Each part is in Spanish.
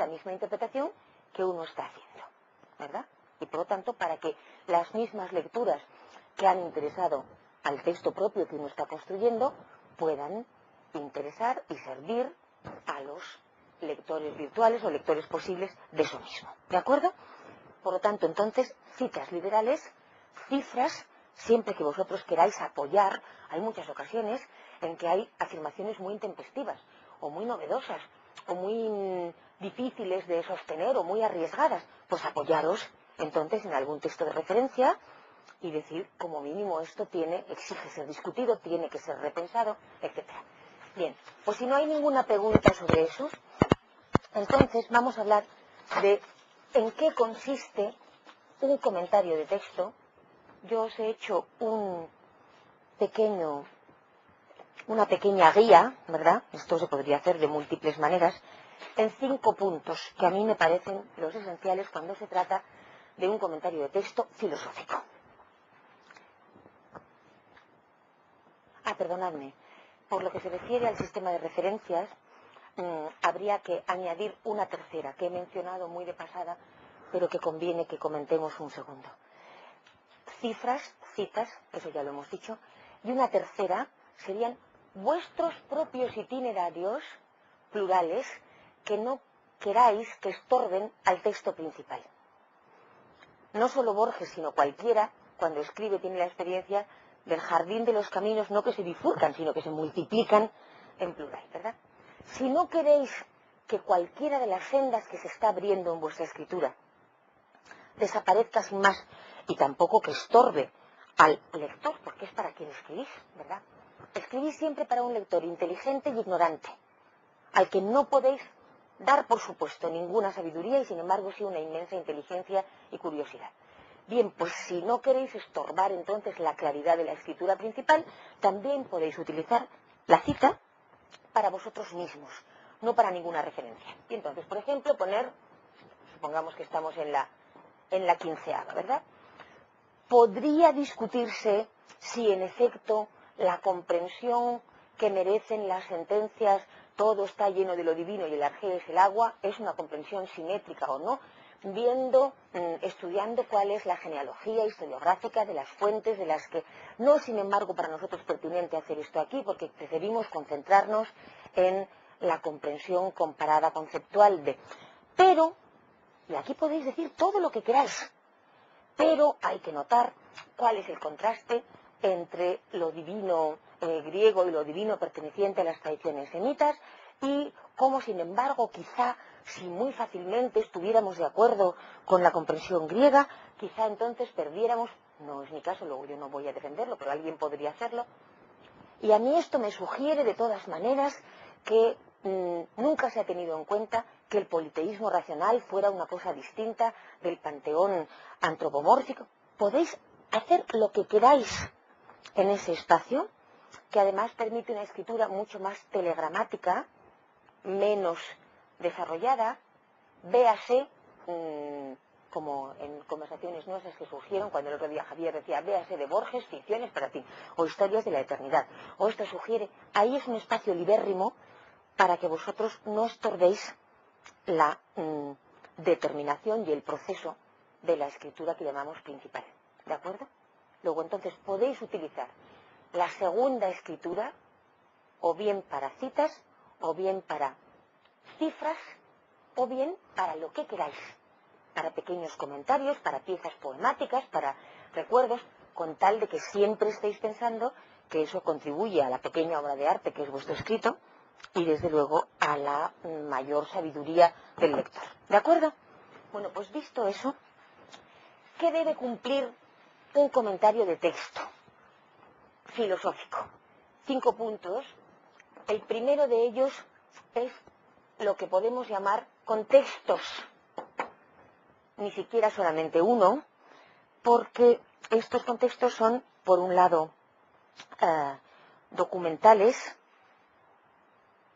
la misma interpretación que uno está haciendo, ¿verdad? Y por lo tanto, para que las mismas lecturas que han interesado al texto propio que uno está construyendo puedan interesar y servir a los lectores virtuales o lectores posibles de eso mismo, ¿de acuerdo? Por lo tanto, entonces, citas literales, cifras, siempre que vosotros queráis apoyar. Hay muchas ocasiones en que hay afirmaciones muy intempestivas, o muy novedosas, o muy difíciles de sostener, o muy arriesgadas. Pues apoyaros, entonces, en algún texto de referencia y decir, como mínimo, esto exige ser discutido, tiene que ser repensado, etc. Bien, pues si no hay ninguna pregunta sobre eso, entonces vamos a hablar de en qué consiste un comentario de texto. Yo os he hecho una pequeña guía, ¿verdad? Esto se podría hacer de múltiples maneras, en 5 puntos que a mí me parecen los esenciales cuando se trata de un comentario de texto filosófico. Perdonadme, por lo que se refiere al sistema de referencias, habría que añadir una tercera, que he mencionado muy de pasada, pero que conviene que comentemos un segundo. Cifras, citas, eso ya lo hemos dicho, y una tercera serían vuestros propios itinerarios plurales que no queráis que estorben al texto principal. No solo Borges, sino cualquiera, cuando escribe, tiene la experiencia del jardín de los caminos, no que se bifurcan, sino que se multiplican en plural, ¿verdad? Si no queréis que cualquiera de las sendas que se está abriendo en vuestra escritura desaparezca sin más, y tampoco que estorbe al lector, porque es para quien escribís, ¿verdad? Escribís siempre para un lector inteligente y ignorante, al que no podéis dar, por supuesto, ninguna sabiduría y, sin embargo, sí una inmensa inteligencia y curiosidad. Bien, pues si no queréis estorbar entonces la claridad de la escritura principal, también podéis utilizar la cita para vosotros mismos, no para ninguna referencia. Y entonces, por ejemplo, supongamos que estamos en la 15ª, ¿verdad? Podría discutirse si en efecto la comprensión que merecen las sentencias, todo está lleno de lo divino y el arjé es el agua, es una comprensión simétrica o no, estudiando cuál es la genealogía historiográfica de las fuentes de las que no, sin embargo, para nosotros es pertinente hacer esto aquí, porque preferimos concentrarnos en la comprensión comparada conceptual de. Pero, y aquí podéis decir todo lo que queráis, pero hay que notar cuál es el contraste entre lo divino griego y lo divino perteneciente a las tradiciones semitas, y cómo, sin embargo, quizá si muy fácilmente estuviéramos de acuerdo con la comprensión griega, quizá entonces perdiéramos, no es mi caso, luego yo no voy a defenderlo, pero alguien podría hacerlo, y a mí esto me sugiere de todas maneras que nunca se ha tenido en cuenta que el politeísmo racional fuera una cosa distinta del panteón antropomórfico. Podéis hacer lo que queráis en ese espacio, que además permite una escritura mucho más telegramática, menos desarrollada, véase, como en conversaciones nuestras que surgieron cuando el otro día Javier decía, véase de Borges, ficciones para ti, o historias de la eternidad, o esto sugiere, ahí es un espacio libérrimo para que vosotros no estorbéis la determinación y el proceso de la escritura que llamamos principal, ¿de acuerdo? Luego entonces podéis utilizar la segunda escritura o bien para citas, o bien para cifras, o bien para lo que queráis, para pequeños comentarios, para piezas poemáticas, para recuerdos, con tal de que siempre estéis pensando que eso contribuye a la pequeña obra de arte que es vuestro escrito y desde luego a la mayor sabiduría del lector. ¿De acuerdo? Bueno, pues visto eso, ¿qué debe cumplir un comentario de texto filosófico? 5 puntos. El primero de ellos es lo que podemos llamar contextos. Ni siquiera solamente uno, porque estos contextos son, por un lado, documentales,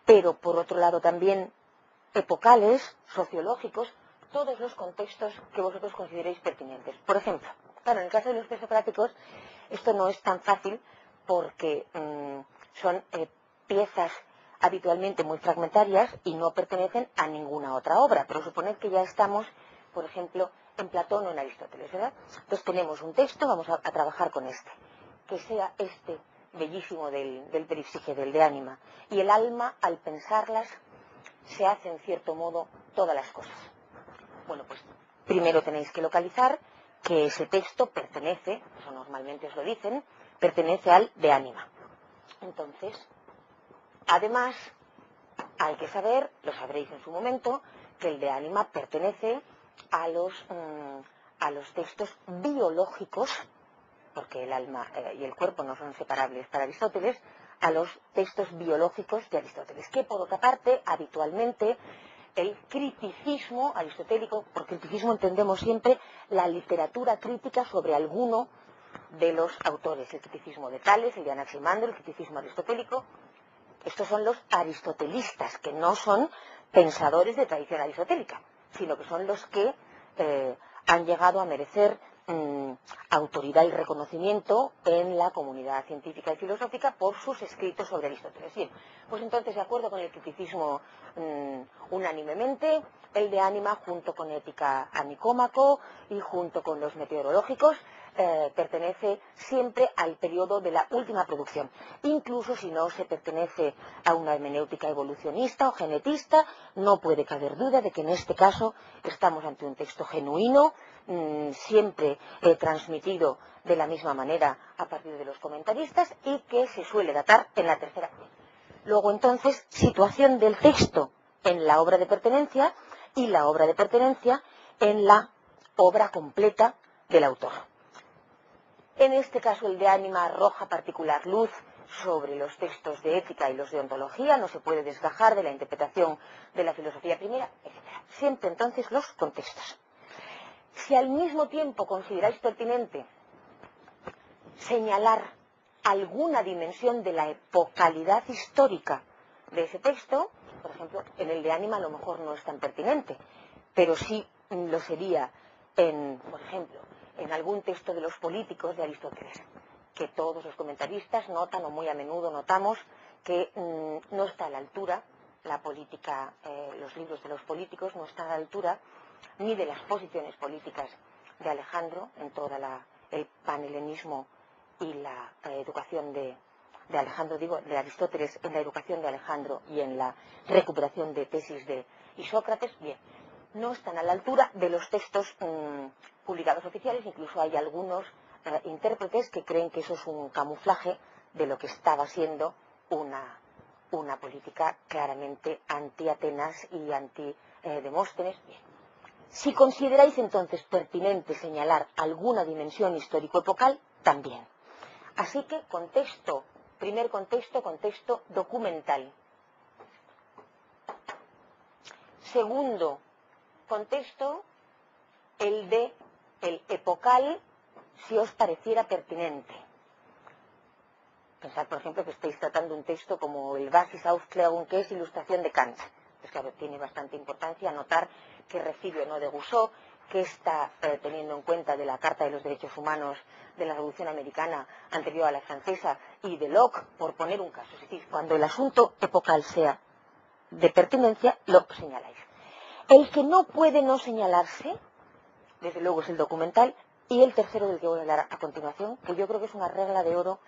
pero por otro lado también epocales, sociológicos, todos los contextos que vosotros consideréis pertinentes. Por ejemplo, claro, en el caso de los presocráticos, esto no es tan fácil porque son piezas habitualmente muy fragmentarias y no pertenecen a ninguna otra obra. Pero suponed que ya estamos, por ejemplo, en Platón o en Aristóteles, ¿verdad? Entonces tenemos un texto, vamos a trabajar con este, que sea este bellísimo del Peripsige, del de ánima. Y el alma, al pensarlas, se hace en cierto modo todas las cosas. Bueno, pues primero tenéis que localizar que ese texto pertenece, eso normalmente os lo dicen, pertenece al de ánima. Entonces, además, hay que saber, lo sabréis en su momento, que el de ánima pertenece a los textos biológicos, porque el alma y el cuerpo no son separables para Aristóteles, a los textos biológicos de Aristóteles, que por otra parte, habitualmente, el criticismo aristotélico, por criticismo entendemos siempre la literatura crítica sobre alguno de los autores, el criticismo de Tales, el de Anaximandro, el criticismo aristotélico. Estos son los aristotelistas, que no son pensadores de tradición aristotélica, sino que son los que han llegado a merecer autoridad y reconocimiento en la comunidad científica y filosófica por sus escritos sobre Aristóteles. Bien, pues entonces, de acuerdo con el criticismo unánimemente, el de ánima, junto con Ética a Nicómaco y junto con los meteorológicos, pertenece siempre al periodo de la última producción, incluso si no se pertenece a una hermenéutica evolucionista o genetista. No puede caber duda de que en este caso estamos ante un texto genuino, siempre transmitido de la misma manera a partir de los comentaristas, y que se suele datar en la tercera. Luego entonces, situación del texto en la obra de pertenencia y la obra de pertenencia en la obra completa del autor. En este caso, el de ánima arroja particular luz sobre los textos de ética y los de ontología, no se puede desgajar de la interpretación de la filosofía primera, etc. Siempre entonces los contextos. Si al mismo tiempo consideráis pertinente señalar alguna dimensión de la epocalidad histórica de ese texto, por ejemplo, en el de ánima a lo mejor no es tan pertinente, pero sí lo sería por ejemplo, en algún texto de los políticos de Aristóteles, que todos los comentaristas notan, o muy a menudo notamos, que no está a la altura, la política, los libros de los políticos no están a la altura ni de las posiciones políticas de Alejandro en todo el panhelenismo y la educación de Alejandro, digo, de Aristóteles, en la educación de Alejandro y en la recuperación de tesis de Isócrates. Bien, no están a la altura de los textos publicados oficiales. Incluso hay algunos intérpretes que creen que eso es un camuflaje de lo que estaba siendo una política claramente anti-Atenas y anti-Demóstenes. Bien. Si consideráis entonces pertinente señalar alguna dimensión histórico-epocal, también. Así que primer contexto documental. Segundo contexto, el epocal, si os pareciera pertinente. Pensad, por ejemplo, que estáis tratando un texto como el Basisaufklärung, que es ilustración de Kant. Pues claro, tiene bastante importancia notar que recibe o no de Rousseau, que está teniendo en cuenta de la Carta de los Derechos Humanos de la Revolución Americana anterior a la francesa y de Locke, por poner un caso. Es decir, cuando el asunto epocal sea de pertinencia, lo señaláis. El que no puede no señalarse, desde luego, es el documental, y el tercero del que voy a hablar a continuación, que yo creo que es una regla de oro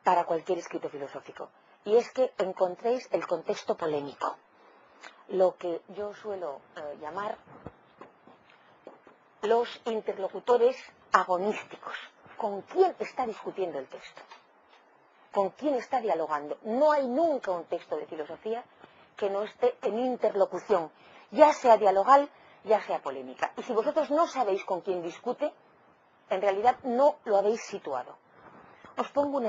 para cualquier escrito filosófico, y es que encontréis el contexto polémico, lo que yo suelo llamar los interlocutores agonísticos. ¿Con quién está discutiendo el texto? ¿Con quién está dialogando? No hay nunca un texto de filosofía que no esté en interlocución, ya sea dialogal, ya sea polémica. Y si vosotros no sabéis con quién discute, en realidad no lo habéis situado. Os pongo un